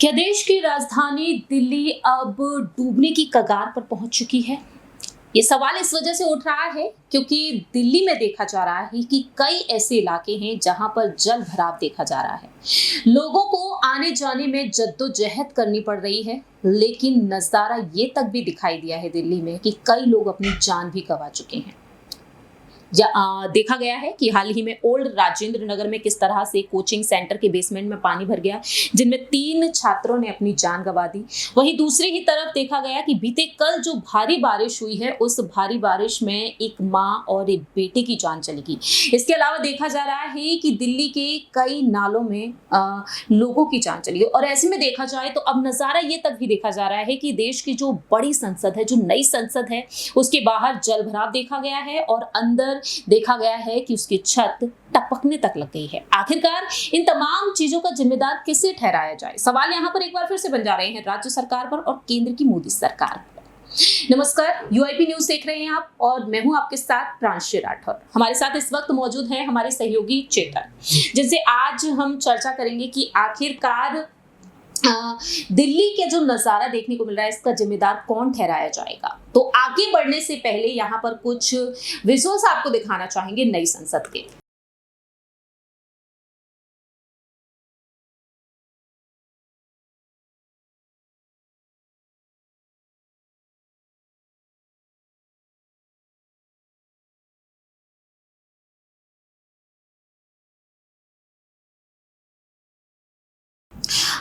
क्या देश की राजधानी दिल्ली अब डूबने की कगार पर पहुंच चुकी है? ये सवाल इस वजह से उठ रहा है क्योंकि दिल्ली में देखा जा रहा है कि कई ऐसे इलाके हैं जहां पर जल भराव देखा जा रहा है। लोगों को आने जाने में जद्दोजहद करनी पड़ रही है, लेकिन नजारा ये तक भी दिखाई दिया है दिल्ली में कि कई लोग अपनी जान भी गंवा चुके हैं। देखा गया है कि हाल ही में ओल्ड राजेंद्र नगर में किस तरह से कोचिंग सेंटर के बेसमेंट में पानी भर गया, जिनमें 3 छात्रों ने अपनी जान गंवा दी। वहीं दूसरी ही तरफ देखा गया कि बीते कल जो भारी बारिश हुई है, उस भारी बारिश में एक मां और एक बेटे की जान चली गई। इसके अलावा देखा जा रहा है कि दिल्ली के कई नालों में लोगों की जान चली गई। और ऐसे में देखा जाए तो अब नजारा ये तक भी देखा जा रहा है कि देश की जो बड़ी संसद है, जो नई संसद है, उसके बाहर जल भराव देखा गया है और अंदर देखा गया है कि उसकी छत टपकने तक लग गई है। आखिरकार इन तमाम चीजों का जिम्मेदार किसे ठहराया जाए? सवाल यहाँ पर एक बार फिर से बन जा रहे हैं राज्य सरकार पर और केंद्र की मोदी सरकार पर। नमस्कार, यूआईपी न्यूज देख रहे हैं आप और मैं हूं आपके साथ प्रांशु राठौर। हमारे साथ इस वक्त मौजूद हैं हमारे सहयोगी चेतन, जिनसे आज हम चर्चा करेंगे कि आखिरकार दिल्ली के जो नजारा देखने को मिल रहा है, इसका जिम्मेदार कौन ठहराया जाएगा। तो आगे बढ़ने से पहले यहाँ पर कुछ विजुअल्स आपको दिखाना चाहेंगे नई संसद के।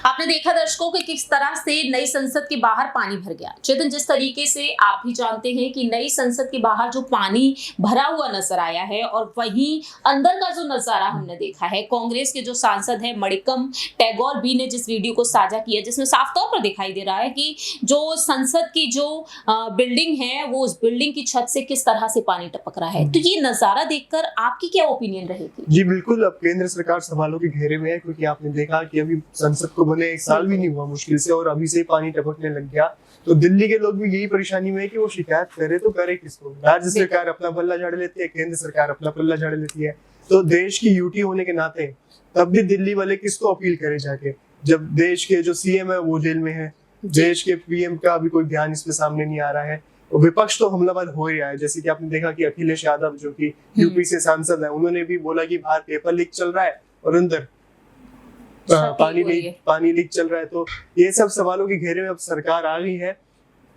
आपने देखा दर्शकों कि किस तरह से नई संसद के बाहर पानी भर गया। चेतन, जिस तरीके से आप भी जानते हैं कि नई संसद के बाहर जो पानी भरा हुआ नजर आया है और वहीं अंदर का जो नजारा हमने देखा है, कांग्रेस के जो सांसद है मणिकम टैगोर बी ने जिस वीडियो को साझा किया, जिसमें साफ तौर पर दिखाई दे रहा है कि जो संसद की जो बिल्डिंग है, वो उस बिल्डिंग की छत से किस तरह से पानी टपक रहा है। तो ये नजारा देखकर आपकी क्या ओपिनियन रहेगी? जी बिल्कुल, अब केंद्र सरकार सवालों के घेरे में है क्योंकि आपने देखा कि अभी संसद को बने 1 साल भी नहीं हुआ मुश्किल से और अभी से पानी टपकने लग गया। तो दिल्ली के लोग भी यही परेशानी में है कि वो शिकायत करे तो करे किसको। राज्य सरकार अपना पल्ला झाड़ लेती है, केंद्र सरकार अपना पल्ला झाड़ लेती है। तो देश की यूटी होने के नाते तब भी दिल्ली वाले किसको अपील करे जाके, जब देश के जो सीएम है वो जेल में है, देश के पीएम का अभी कोई ध्यान इस पे सामने नहीं आ रहा है। विपक्ष तो हमलावर हो ही रहा है। जैसे कि आपने देखा कि अखिलेश यादव जो कि यूपी से सांसद है, उन्होंने भी बोला कि बाहर पेपर लीक चल रहा है और अंदर पानी लीक चल रहा है। तो ये सब सवालों के घेरे में अब सरकार आ गई है।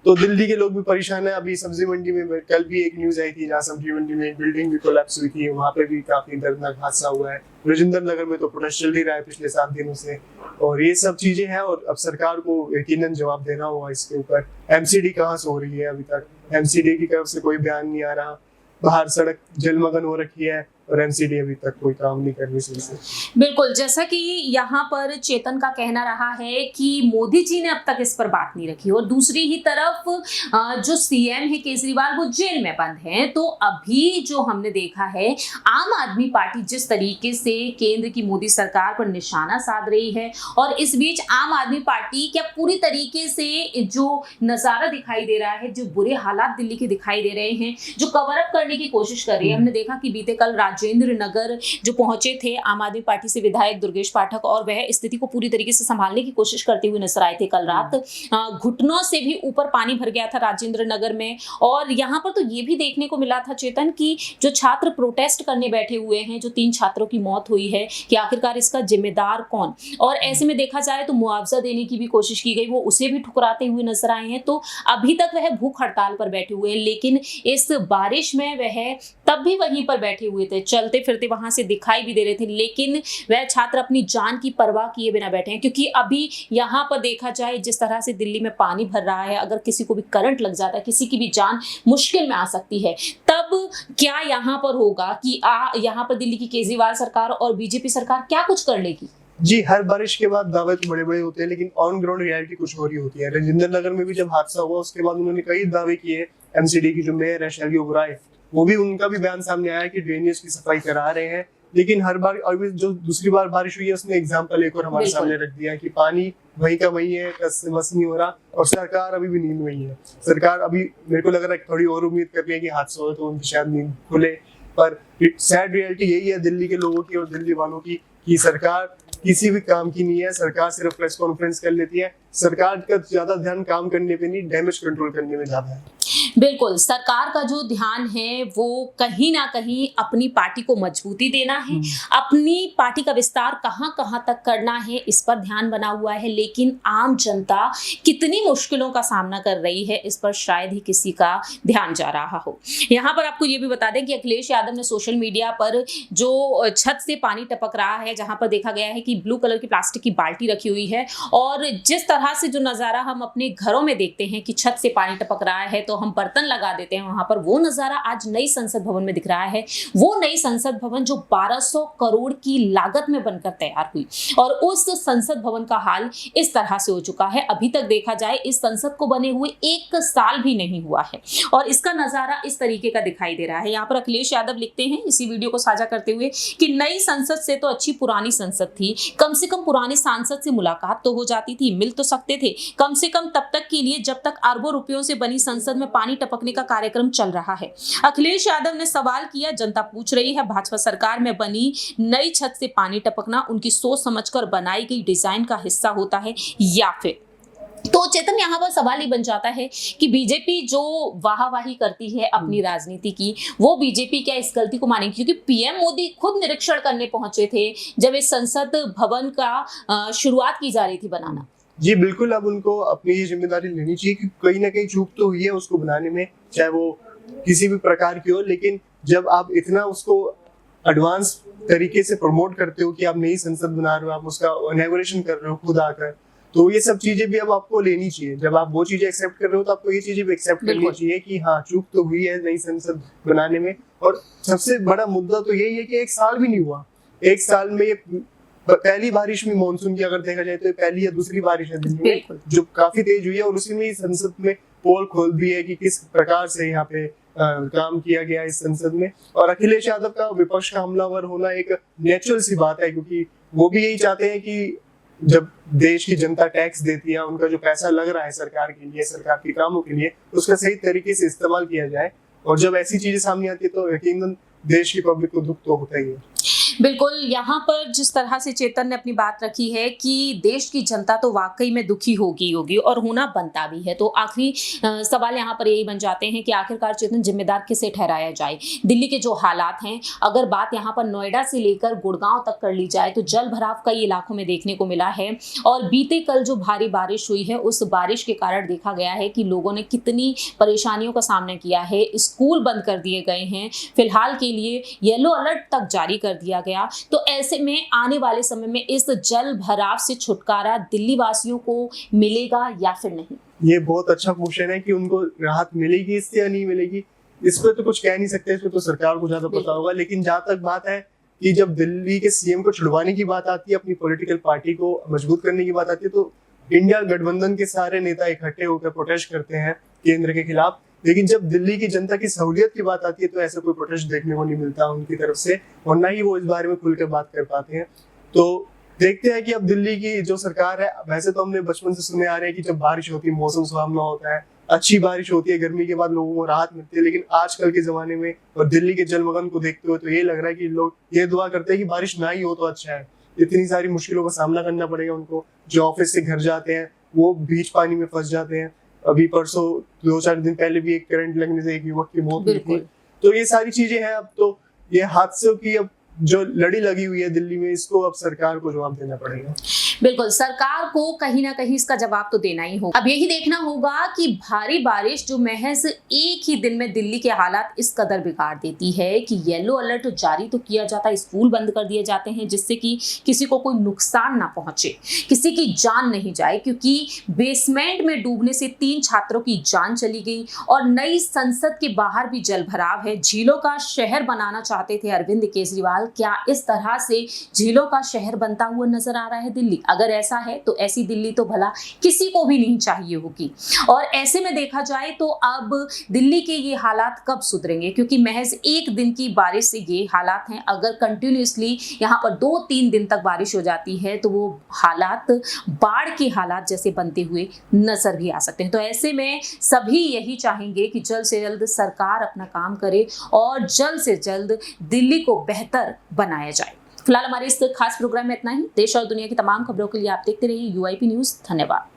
तो दिल्ली के लोग भी परेशान है। अभी सब्जी मंडी में कल भी एक न्यूज आई थी जहाँ सब्जी मंडी में एक बिल्डिंग भी कोलैप्स हुई थी, वहां पे भी काफी दर्दनाक हादसा हुआ है। राजेंद्र नगर में तो प्रोटेस्ट चल ही रहा है पिछले 7 दिनों से। और ये सब चीजें हैं और अब सरकार को यकीनन जवाब देना होगा इसके ऊपर। एमसीडी कहाँ से हो रही है? अभी तक एमसीडी की तरफ से कोई बयान नहीं आ रहा। बाहर सड़क जलमग्न हो रखी है और एमसीडी अभी तक कोई काम नहीं कर रही सही से। बिल्कुल, जैसा कि यहाँ पर चेतन का कहना रहा है कि मोदी जी ने अब तक इस पर बात नहीं रखी और दूसरी ही तरफ जो सीएम है केजरीवाल, वो जेल में बंद हैं। तो अभी जो हमने देखा है, आम आदमी पार्टी जिस तरीके से केंद्र की मोदी सरकार पर निशाना साध रही है और इस बीच आम आदमी पार्टी क्या पूरी तरीके से जो नजारा दिखाई दे रहा है, जो बुरे हालात दिल्ली के दिखाई दे रहे हैं, जो कवर अप करने की कोशिश कर रही है। हमने देखा कि बीते कल राजेंद्र नगर जो पहुंचे थे आम आदमी पार्टी से विधायक दुर्गेश पाठक और वह स्थिति को पूरी तरीके से संभालने की कोशिश करते हुए नजर आए थे। कल रात घुटनों से भी ऊपर पानी भर गया था राजेंद्र नगर में। और यहाँ पर तो ये भी देखने को मिला था चेतन कि जो छात्र प्रोटेस्ट करने बैठे हुए हैं, जो 3 छात्रों की मौत हुई है, कि आखिरकार इसका जिम्मेदार कौन। और ऐसे में देखा जाए तो मुआवजा देने की भी कोशिश की गई, वो उसे भी ठुकराते हुए नजर आए हैं। तो अभी तक वह भूख हड़ताल पर बैठे हुए हैं, लेकिन इस बारिश में वह तब भी वहीं पर बैठे हुए थे, चलते फिरते वहां से दिखाई भी दे रहे थे, लेकिन वह छात्र अपनी जान की परवाह किए बिना बैठे हैं। क्योंकि अभी यहाँ पर देखा जाए जिस तरह से दिल्ली में पानी भर रहा है, अगर किसी को भी करंट लग जाता है, किसी की भी जान मुश्किल में आ सकती है। तब क्या यहाँ पर होगा कि यहाँ पर दिल्ली की केजरीवाल सरकार और बीजेपी सरकार क्या कुछ कर लेगी? जी, हर बारिश के बाद दावे तो बड़े बड़े होते हैं, लेकिन ऑन ग्राउंड रियलिटी कुछ और ही होती है। राजेंद्र नगर में भी जब हादसा हुआ उसके बाद उन्होंने कई दावे किए। एमसीडी की जो मेयर है शैली ओबराय, वो भी उनका भी बयान सामने आया कि ड्रेनेज की सफाई करा रहे हैं। लेकिन हर बार अभी जो दूसरी बार बारिश हुई है उसने एग्जाम्पल एक और हमारे सामने रख दिया कि पानी वहीं का वहीं है, बस नहीं हो रहा और सरकार अभी भी नींद में ही है। सरकार अभी मेरे को लग रहा है थोड़ी और उम्मीद कर रही है कि हादसा हो तो उनकी शायद नींद खुले। पर सैड रियलिटी यही है दिल्ली के लोगों की और दिल्ली वालों की कि सरकार किसी भी काम की नहीं है। सरकार सिर्फ प्रेस कॉन्फ्रेंस कर लेती है। सरकार का ज्यादा ध्यान काम करने पे नहीं, डैमेज कंट्रोल करने में ज्यादा है। बिल्कुल, सरकार का जो ध्यान है वो कहीं ना कहीं अपनी पार्टी को मजबूती देना है, अपनी पार्टी का विस्तार कहाँ-कहाँ तक करना है इस पर ध्यान बना हुआ है, लेकिन आम जनता कितनी मुश्किलों का सामना कर रही है इस पर शायद ही किसी का ध्यान जा रहा हो। यहाँ पर आपको ये भी बता दें कि अखिलेश यादव ने सोशल मीडिया पर जो छत से पानी टपक रहा है, जहाँ पर देखा गया है कि ब्लू कलर की प्लास्टिक की बाल्टी रखी हुई है, और जिस तरह से जो नज़ारा हम अपने घरों में देखते हैं कि छत से पानी टपक रहा है तो हम बर्तन लगा देते हैं वहां पर, वो नजारा आज नई संसद भवन में दिख रहा है। वो नई संसद भवन जो 1200 करोड़ की लागत में बनकर तैयार हुई, और उस संसद भवन का हाल इस तरह से हो चुका है। अभी तक देखा जाए इस संसद को बने हुए 1 साल भी नहीं हुआ है और इसका नजारा इस तरीके का दिखाई दे रहा है। यहाँ पर अखिलेश यादव लिखते हैं इसी वीडियो को साझा करते हुए कि नई संसद से तो अच्छी पुरानी संसद थी, कम से कम पुराने सांसद से मुलाकात तो हो जाती थी, मिल तो सकते थे कम से कम तब तक के लिए जब तक अरबों रुपयों से बनी संसद में पानी टपकने का कार्यक्रम चल रहा है। अखिलेश यादव ने सवाल किया, जनता पूछ रही है भाजपा सरकार में बनी नई छत से पानी टपकना उनकी सोच समझकर बनाई गई डिजाइन का हिस्सा होता है या फिर। तो चेतन, यहाँ पर सवाल ही बन जाता है कि बीजेपी जो वाहवाही करती है अपनी राजनीति की, वो बीजेपी क्या इस गलती को मानेगी? क्योंकि पीएम मोदी खुद निरीक्षण करने पहुंचे थे जब इस संसद भवन का शुरुआत की जा रही थी बनाना। जी बिल्कुल, अब उनको अपनी ये जिम्मेदारी लेनी चाहिए कि कहीं ना कहीं चूक तो हुई है उसको बनाने में, चाहे वो किसी भी प्रकार की हो। लेकिन जब आप इतना उसको एडवांस तरीके से प्रमोट करते हो कि आप नई संसद बना रहे हो, आप उसका इनॉग्रेशन कर रहे हो खुद आकर, तो ये सब चीजें भी अब आपको लेनी चाहिए। जब आप वो चीजें एक्सेप्ट कर रहे हो तो आपको ये चीजें भी एक्सेप्ट करनी चाहिए कि हाँ, चूक तो हुई है नई संसद बनाने में। और सबसे बड़ा मुद्दा तो यही है कि 1 साल भी नहीं हुआ। 1 साल में ये पहली बारिश में मानसून की अगर देखा जाए तो पहली या दूसरी बारिश है दिल्ली में जो काफी तेज हुई है, और उसी में संसद में पोल खोल दी है कि किस प्रकार से यहाँ पे काम किया गया इस संसद में। और अखिलेश यादव का विपक्ष का हमलावर होना एक नेचुरल सी बात है, क्योंकि वो भी यही चाहते हैं कि जब देश की जनता टैक्स देती है, उनका जो पैसा लग रहा है सरकार के लिए, सरकार के कामों के लिए, उसका सही तरीके से इस्तेमाल किया जाए। और जब ऐसी चीजें सामने आती है तो यकीनन देश की पब्लिक को दुख तो होता ही है। बिल्कुल, यहाँ पर जिस तरह से चेतन ने अपनी बात रखी है कि देश की जनता तो वाकई में दुखी होगी और होना बनता भी है, तो आखिरी सवाल यहाँ पर यही बन जाते हैं कि आखिरकार चेतन जिम्मेदार किसे ठहराया जाए? दिल्ली के जो हालात हैं, अगर बात यहाँ पर नोएडा से लेकर गुड़गांव तक कर ली जाए तो जल भराव कई इलाकों में देखने को मिला है, और बीते कल जो भारी बारिश हुई है उस बारिश के कारण देखा गया है कि लोगों ने कितनी परेशानियों का सामना किया है। स्कूल बंद कर दिए गए हैं, फिलहाल के लिए येलो अलर्ट तक जारी कर दिया गया। तो ऐसे में आने वाले समय में इस जल भराव से छुटकारा दिल्ली वासियों को मिलेगा या फिर नहीं? ये बहुत अच्छा क्वेश्चन है कि उनको राहत मिलेगी इससे या नहीं मिलेगी। इस पर तो कुछ कह नहीं सकते, इस पर तो सरकार को ज्यादा पता होगा। लेकिन जहां तक बात है कि जब दिल्ली के सीएम को छुड़वाने की बात आती है, अपनी पॉलिटिकल पार्टी को मजबूत करने की बात आती है, तो इंडिया गठबंधन के सारे नेता इकट्ठे होकर प्रोटेस्ट करते हैं केंद्र के खिलाफ। लेकिन जब दिल्ली की जनता की सहूलियत की बात आती है तो ऐसा कोई प्रोटेस्ट देखने को नहीं मिलता उनकी तरफ से, और ना ही वो इस बारे में खुलकर बात कर पाते हैं। तो देखते हैं कि अब दिल्ली की जो सरकार है, वैसे तो हमने बचपन से सुने आ रहे हैं कि जब बारिश होती है मौसम सुहावना होता है, अच्छी बारिश होती है, गर्मी के बाद लोगों को राहत मिलती है। लेकिन आजकल के जमाने में और दिल्ली के जलमग्न को देखते हुए तो ये लग रहा है कि लोग ये दुआ करते हैं कि बारिश ना ही हो तो अच्छा है। इतनी सारी मुश्किलों का सामना करना पड़ेगा उनको, जो ऑफिस से घर जाते हैं वो बीच पानी में फंस जाते हैं। अभी परसों 2-4 दिन पहले भी एक करंट लगने से एक युवक की मौत हुई थी। तो ये सारी चीजें हैं। अब तो ये हादसों की अब जो लड़ी लगी हुई है दिल्ली में, इसको अब सरकार को जवाब देना पड़ेगा। बिल्कुल, सरकार को कहीं ना कहीं इसका जवाब तो देना ही होगा। अब यही देखना होगा कि भारी बारिश जो महज एक ही दिन में दिल्ली के हालात इस कदर बिगाड़ देती है कि येलो अलर्ट जारी तो किया जाता है, स्कूल बंद कर दिए जाते हैं जिससे कि किसी को कोई नुकसान ना पहुंचे, किसी की जान नहीं जाए, क्योंकि बेसमेंट में डूबने से 3 छात्रों की जान चली गई। और नई संसद के बाहर भी जल भराव है। झीलों का शहर बनाना चाहते थे अरविंद केजरीवाल, क्या इस तरह से झीलों का शहर बनता हुआ नजर आ रहा है दिल्ली? अगर ऐसा है तो ऐसी दिल्ली तो भला किसी को भी नहीं चाहिए होगी। और ऐसे में देखा जाए तो अब दिल्ली के ये हालात कब सुधरेंगे, क्योंकि महज एक दिन की बारिश से ये हालात हैं। अगर कंटिन्यूसली यहाँ पर 2-3 दिन तक बारिश हो जाती है तो वो हालात बाढ़ के हालात जैसे बनते हुए नजर भी आ सकते हैं। तो ऐसे में सभी यही चाहेंगे कि जल्द से जल्द सरकार अपना काम करे और जल्द से जल्द दिल्ली को बेहतर बनाया जाए। फिलहाल हमारे इस खास प्रोग्राम में इतना ही। देश और दुनिया की तमाम खबरों के लिए आप देखते रहिए UIP न्यूज। धन्यवाद।